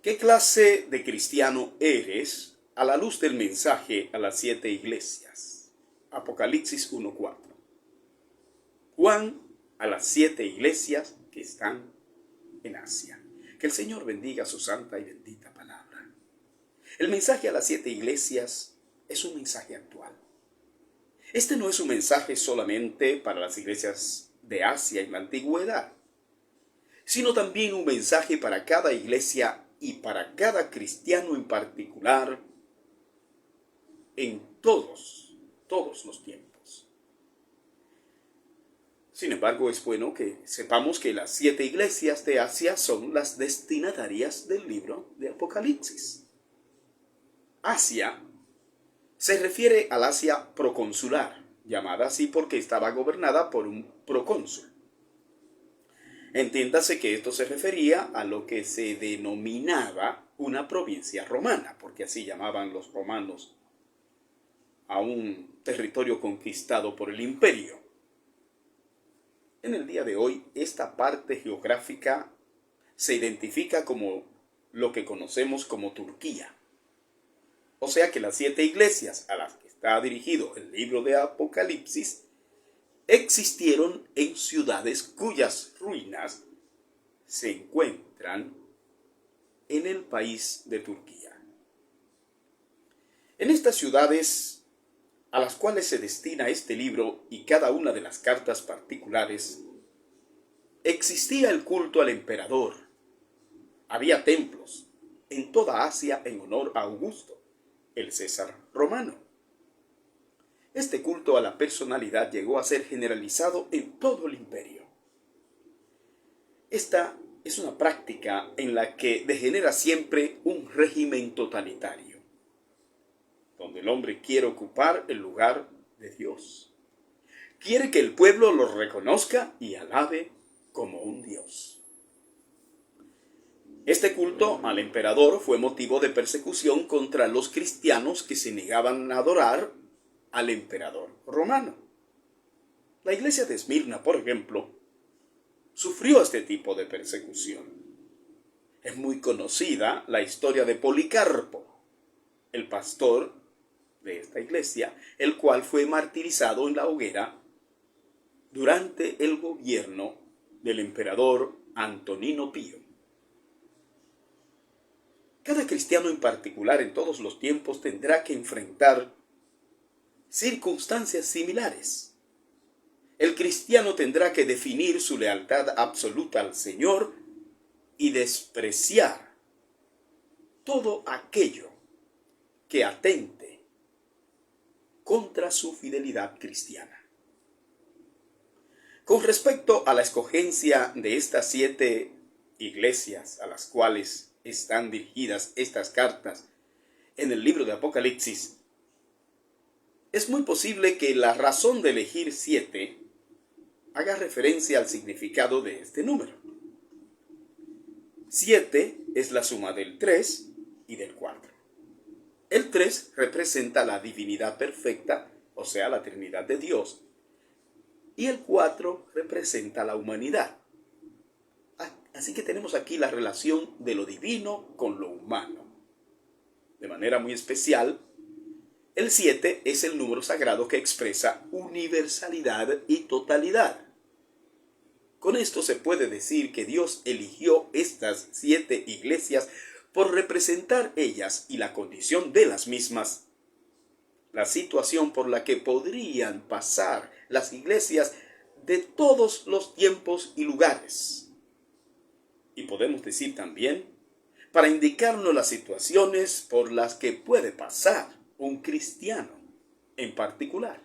¿Qué clase de cristiano eres a la luz del mensaje a las 7 iglesias? Apocalipsis 1:4. Juan a las 7 iglesias que están en Asia. Que el Señor bendiga su santa y bendita palabra. El mensaje a las 7 iglesias es un mensaje actual. Este no es un mensaje solamente para las iglesias de Asia en la antigüedad, sino también un mensaje para cada iglesia y para cada cristiano en particular en todos los tiempos. Sin embargo, es bueno que sepamos que las 7 iglesias de Asia son las destinatarias del libro de Apocalipsis. Asia se refiere al Asia proconsular, llamada así porque estaba gobernada por un procónsul. Entiéndase que esto se refería a lo que se denominaba una provincia romana, porque así llamaban los romanos a un territorio conquistado por el imperio. En el día de hoy, esta parte geográfica se identifica como lo que conocemos como Turquía. O sea que las 7 iglesias a las que está dirigido el libro de Apocalipsis existieron en ciudades cuyas ruinas se encuentran en el país de Turquía. En estas ciudades a las cuales se destina este libro y cada una de las cartas particulares, existía el culto al emperador. Había templos en toda Asia en honor a Augusto, el César romano. Este culto a la personalidad llegó a ser generalizado en todo el imperio. Esta es una práctica en la que degenera siempre un régimen totalitario, donde el hombre quiere ocupar el lugar de Dios. Quiere que el pueblo lo reconozca y alabe como un Dios. Este culto al emperador fue motivo de persecución contra los cristianos que se negaban a adorar al emperador romano. La iglesia de Esmirna, por ejemplo, sufrió este tipo de persecución. Es muy conocida la historia de Policarpo, el pastor de esta iglesia, el cual fue martirizado en la hoguera durante el gobierno del emperador Antonino Pío. Cada cristiano en particular en todos los tiempos tendrá que enfrentar circunstancias similares. El cristiano tendrá que definir su lealtad absoluta al Señor y despreciar todo aquello que atente contra su fidelidad cristiana. Con respecto a la escogencia de estas 7 iglesias a las cuales están dirigidas estas cartas en el libro de Apocalipsis, es muy posible que la razón de elegir 7 haga referencia al significado de este número. 7 es la suma del 3 y del 4. El 3 representa la divinidad perfecta, o sea, la Trinidad de Dios, y el 4 representa la humanidad. Así que tenemos aquí la relación de lo divino con lo humano. De manera muy especial, el 7 es el número sagrado que expresa universalidad y totalidad. Con esto se puede decir que Dios eligió estas 7 iglesias por representar ellas y la condición de las mismas, la situación por la que podrían pasar las iglesias de todos los tiempos y lugares. Y podemos decir también, para indicarnos las situaciones por las que puede pasar un cristiano en particular.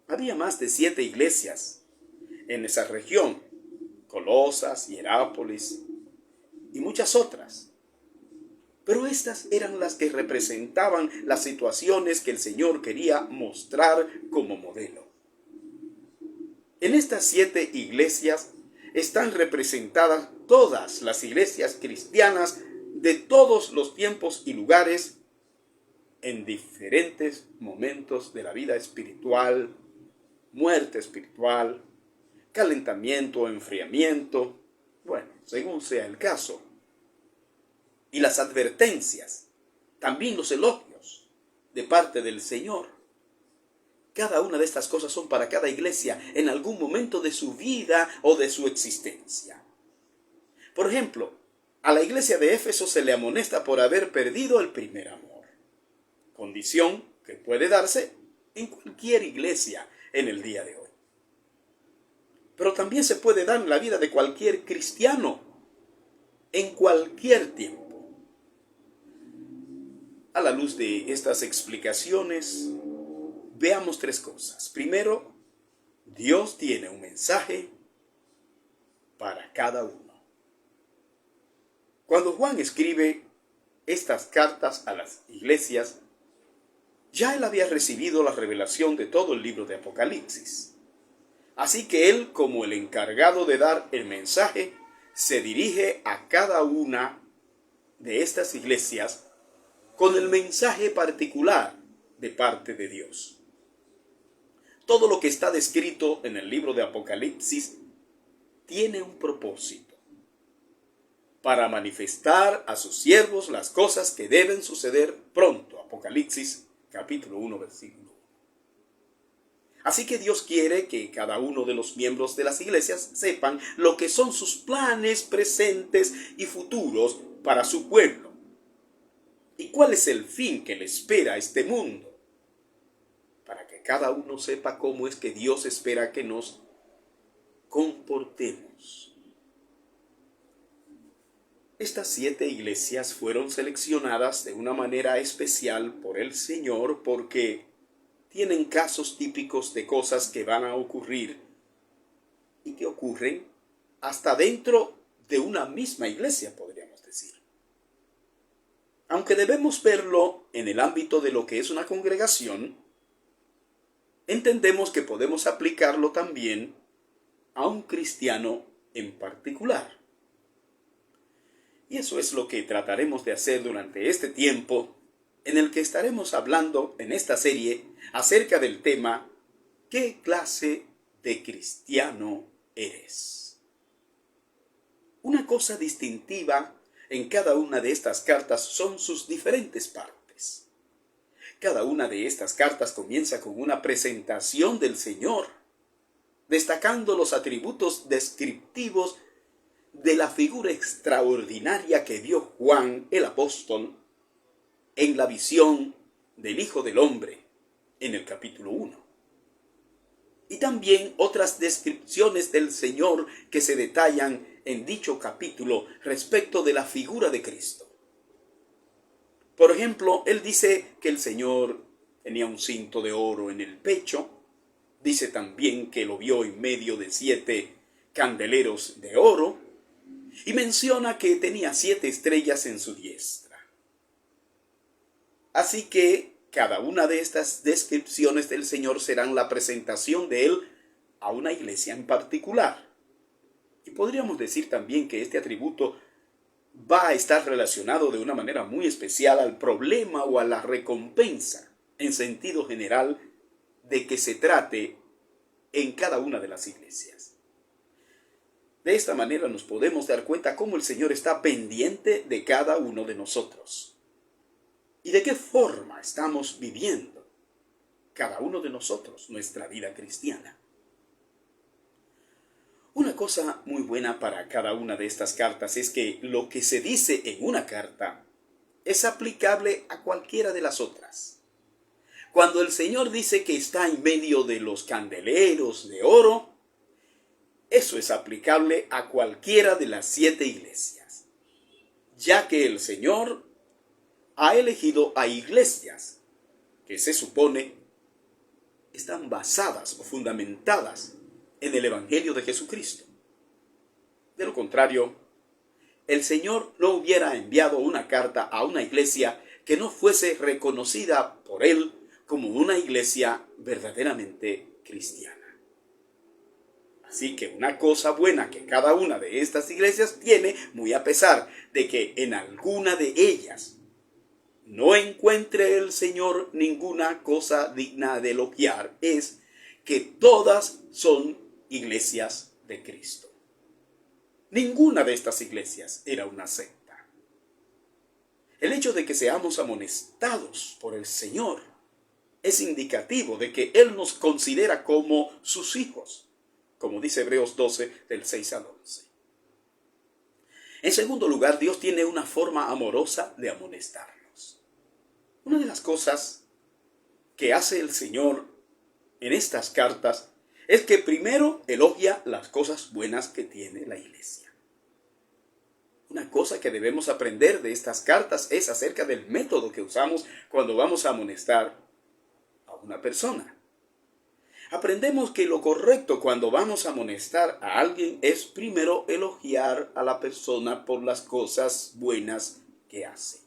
Había más de 7 iglesias en esa región, Colosas, Hierápolis y muchas otras. Pero estas eran las que representaban las situaciones que el Señor quería mostrar como modelo. En estas 7 iglesias están representadas todas las iglesias cristianas de todos los tiempos y lugares en diferentes momentos de la vida espiritual, muerte espiritual, calentamiento o enfriamiento, bueno, según sea el caso. y las advertencias, también los elogios de parte del Señor. Cada una de estas cosas son para cada iglesia en algún momento de su vida o de su existencia. Por ejemplo, a la iglesia de Éfeso se le amonesta por haber perdido el primer amor, condición que puede darse en cualquier iglesia en el día de hoy. Pero también se puede dar en la vida de cualquier cristiano, en cualquier tiempo. A la luz de estas explicaciones, veamos tres cosas. Primero, Dios tiene un mensaje para cada uno. Cuando Juan escribe estas cartas a las iglesias, ya él había recibido la revelación de todo el libro de Apocalipsis. Así que él, como el encargado de dar el mensaje, se dirige a cada una de estas iglesias con el mensaje particular de parte de Dios. Todo lo que está descrito en el libro de Apocalipsis tiene un propósito: para manifestar a sus siervos las cosas que deben suceder pronto. Apocalipsis capítulo 1, versículo 1. Así que Dios quiere que cada uno de los miembros de las iglesias sepan lo que son sus planes presentes y futuros para su pueblo. ¿Y cuál es el fin que le espera a este mundo? Para que cada uno sepa cómo es que Dios espera que nos comportemos. Estas 7 iglesias fueron seleccionadas de una manera especial por el Señor porque tienen casos típicos de cosas que van a ocurrir y que ocurren hasta dentro de una misma iglesia, podríamos decir. Aunque debemos verlo en el ámbito de lo que es una congregación, entendemos que podemos aplicarlo también a un cristiano en particular. Y eso es lo que trataremos de hacer durante este tiempo, en el que estaremos hablando en esta serie acerca del tema ¿qué clase de cristiano eres? Una cosa distintiva en cada una de estas cartas son sus diferentes partes. Cada una de estas cartas comienza con una presentación del Señor, destacando los atributos descriptivos de la figura extraordinaria que vio Juan el apóstol en la visión del Hijo del Hombre en el capítulo 1. Y también otras descripciones del Señor que se detallan en dicho capítulo respecto de la figura de Cristo. Por ejemplo, él dice que el Señor tenía un cinto de oro en el pecho. Dice también que lo vio en medio de 7 candeleros de oro. Y menciona que tenía 7 estrellas en su diestra. Así que cada una de estas descripciones del Señor serán la presentación de Él a una iglesia en particular. Y podríamos decir también que este atributo va a estar relacionado de una manera muy especial al problema o a la recompensa, en sentido general, de que se trate en cada una de las iglesias. De esta manera nos podemos dar cuenta cómo el Señor está pendiente de cada uno de nosotros. ¿Y de qué forma estamos viviendo cada uno de nosotros nuestra vida cristiana? Una cosa muy buena para cada una de estas cartas es que lo que se dice en una carta es aplicable a cualquiera de las otras. Cuando el Señor dice que está en medio de los candeleros de oro, eso es aplicable a cualquiera de las 7 iglesias, ya que el Señor ha elegido a iglesias que se supone están basadas o fundamentadas en el Evangelio de Jesucristo. De lo contrario, el Señor no hubiera enviado una carta a una iglesia que no fuese reconocida por Él como una iglesia verdaderamente cristiana. Así que una cosa buena que cada una de estas iglesias tiene, muy a pesar de que en alguna de ellas no encuentre el Señor ninguna cosa digna de elogiar, es que todas son iglesias de Cristo. Ninguna de estas iglesias era una secta. El hecho de que seamos amonestados por el Señor es indicativo de que Él nos considera como sus hijos, como dice Hebreos 12, del 6 al 11. En segundo lugar, Dios tiene una forma amorosa de amonestarnos. Una de las cosas que hace el Señor en estas cartas es que primero elogia las cosas buenas que tiene la iglesia. Una cosa que debemos aprender de estas cartas es acerca del método que usamos cuando vamos a amonestar a una persona. Aprendemos que lo correcto cuando vamos a amonestar a alguien es primero elogiar a la persona por las cosas buenas que hace.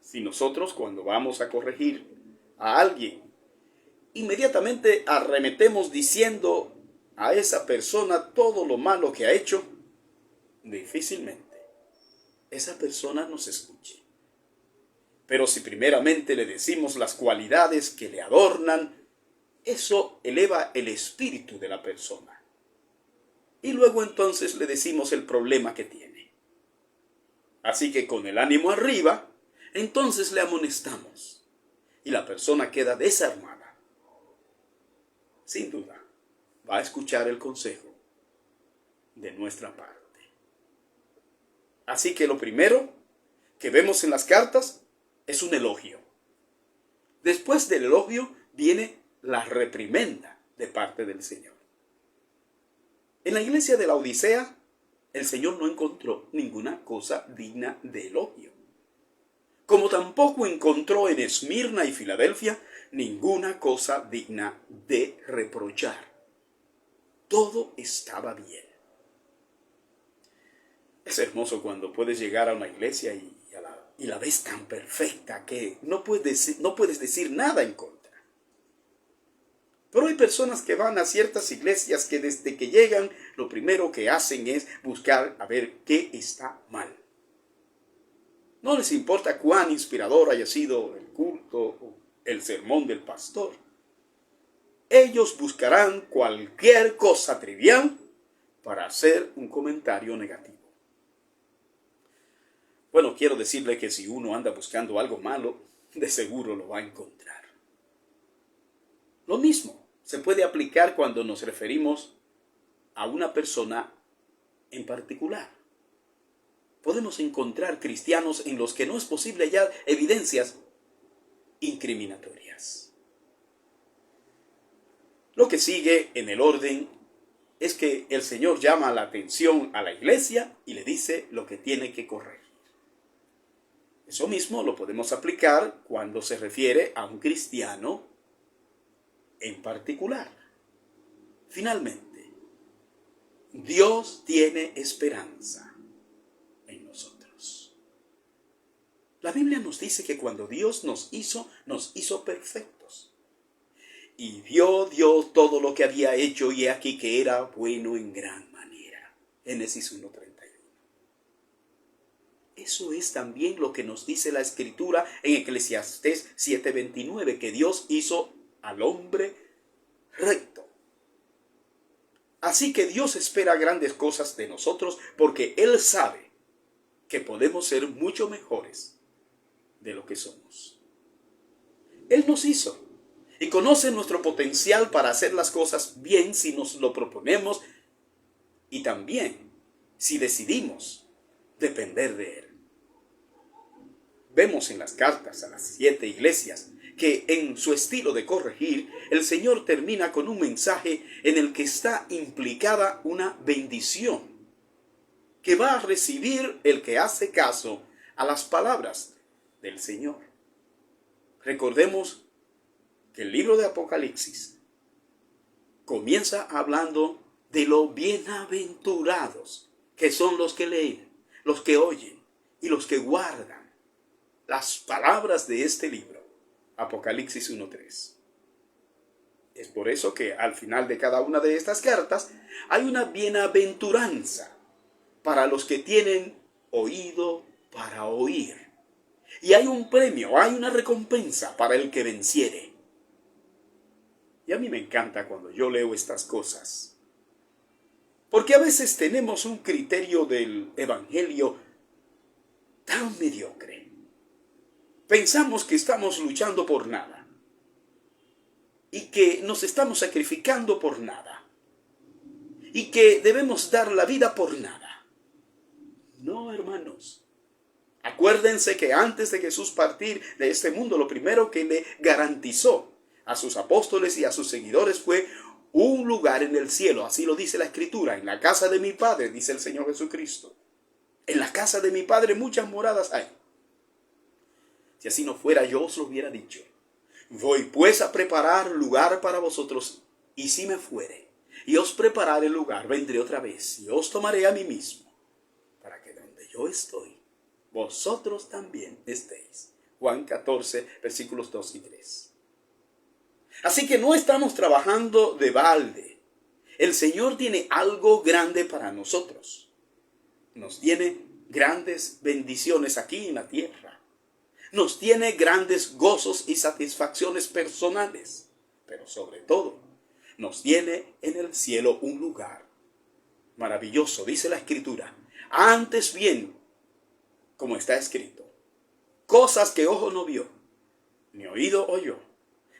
Si nosotros cuando vamos a corregir a alguien, inmediatamente arremetemos diciendo a esa persona todo lo malo que ha hecho, difícilmente esa persona nos escuche. Pero si primeramente le decimos las cualidades que le adornan, eso eleva el espíritu de la persona. Y luego entonces le decimos el problema que tiene. Así que con el ánimo arriba, entonces le amonestamos. Y la persona queda desarmada. Sin duda, va a escuchar el consejo de nuestra parte. Así que lo primero que vemos en las cartas es un elogio. Después del elogio viene la reprimenda de parte del Señor. En la iglesia de la Odisea, el Señor no encontró ninguna cosa digna de elogio. Como tampoco encontró en Esmirna y Filadelfia ninguna cosa digna de reprochar. Todo estaba bien. Es hermoso cuando puedes llegar a una iglesia y la ves tan perfecta que no puedes decir nada en contra. Pero hay personas que van a ciertas iglesias que desde que llegan lo primero que hacen es buscar a ver qué está mal. No les importa cuán inspirador haya sido el culto o el sermón del pastor. Ellos buscarán cualquier cosa trivial para hacer un comentario negativo. Bueno, quiero decirle que si uno anda buscando algo malo, de seguro lo va a encontrar. Lo mismo se puede aplicar cuando nos referimos a una persona en particular. Podemos encontrar cristianos en los que no es posible hallar evidencias incriminatorias. Lo que sigue en el orden es que el Señor llama la atención a la iglesia y le dice lo que tiene que corregir. Eso mismo lo podemos aplicar cuando se refiere a un cristiano en particular. Finalmente, Dios tiene esperanza en nosotros. La Biblia nos dice que cuando Dios nos hizo perfectos. Y vio Dios todo lo que había hecho y he aquí que era bueno en gran manera. Génesis 1:31. Eso es también lo que nos dice la Escritura en Eclesiastés 7:29, que Dios hizo al hombre recto. Así que Dios espera grandes cosas de nosotros porque Él sabe que podemos ser mucho mejores de lo que somos. Él nos hizo y conoce nuestro potencial para hacer las cosas bien si nos lo proponemos y también si decidimos depender de Él. Vemos en las cartas a las 7 iglesias que en su estilo de corregir, el Señor termina con un mensaje en el que está implicada una bendición que va a recibir el que hace caso a las palabras del Señor. Recordemos que el libro de Apocalipsis comienza hablando de lo bienaventurados que son los que leen, los que oyen y los que guardan las palabras de este libro, Apocalipsis 1:3. Es por eso que al final de cada una de estas cartas hay una bienaventuranza para los que tienen oído para oír. Y hay un premio, hay una recompensa para el que venciere. Y a mí me encanta cuando yo leo estas cosas, porque a veces tenemos un criterio del evangelio tan mediocre. Pensamos que estamos luchando por nada y que nos estamos sacrificando por nada y que debemos dar la vida por nada. No, hermanos. Acuérdense que antes de Jesús partir de este mundo, lo primero que le garantizó a sus apóstoles y a sus seguidores fue un lugar en el cielo. Así lo dice la Escritura. En la casa de mi Padre, dice el Señor Jesucristo. En la casa de mi Padre muchas moradas hay. Si así no fuera, yo os lo hubiera dicho. Voy pues a preparar lugar para vosotros, y si me fuere, y os prepararé el lugar, vendré otra vez, y os tomaré a mí mismo, para que donde yo estoy, vosotros también estéis. Juan 14, versículos 2 y 3. Así que no estamos trabajando de balde. El Señor tiene algo grande para nosotros. Nos tiene grandes bendiciones aquí en la tierra. Nos tiene grandes gozos y satisfacciones personales. Pero sobre todo, nos tiene en el cielo un lugar maravilloso, dice la Escritura. Antes bien, como está escrito, cosas que ojo no vio, ni oído oyó,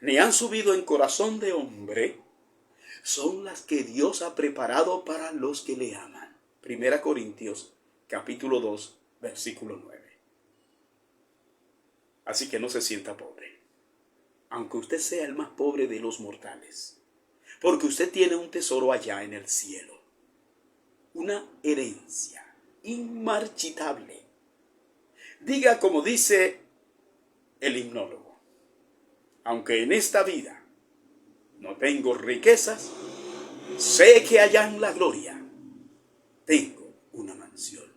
ni han subido en corazón de hombre, son las que Dios ha preparado para los que le aman. 1 Corintios capítulo 2, versículo 9. Así que no se sienta pobre, aunque usted sea el más pobre de los mortales, porque usted tiene un tesoro allá en el cielo, una herencia inmarchitable. Diga como dice el himnólogo: aunque en esta vida no tengo riquezas, sé que allá en la gloria tengo una mansión.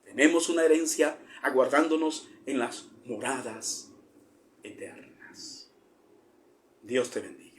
Tenemos una herencia aguardándonos en las moradas eternas. Dios te bendiga.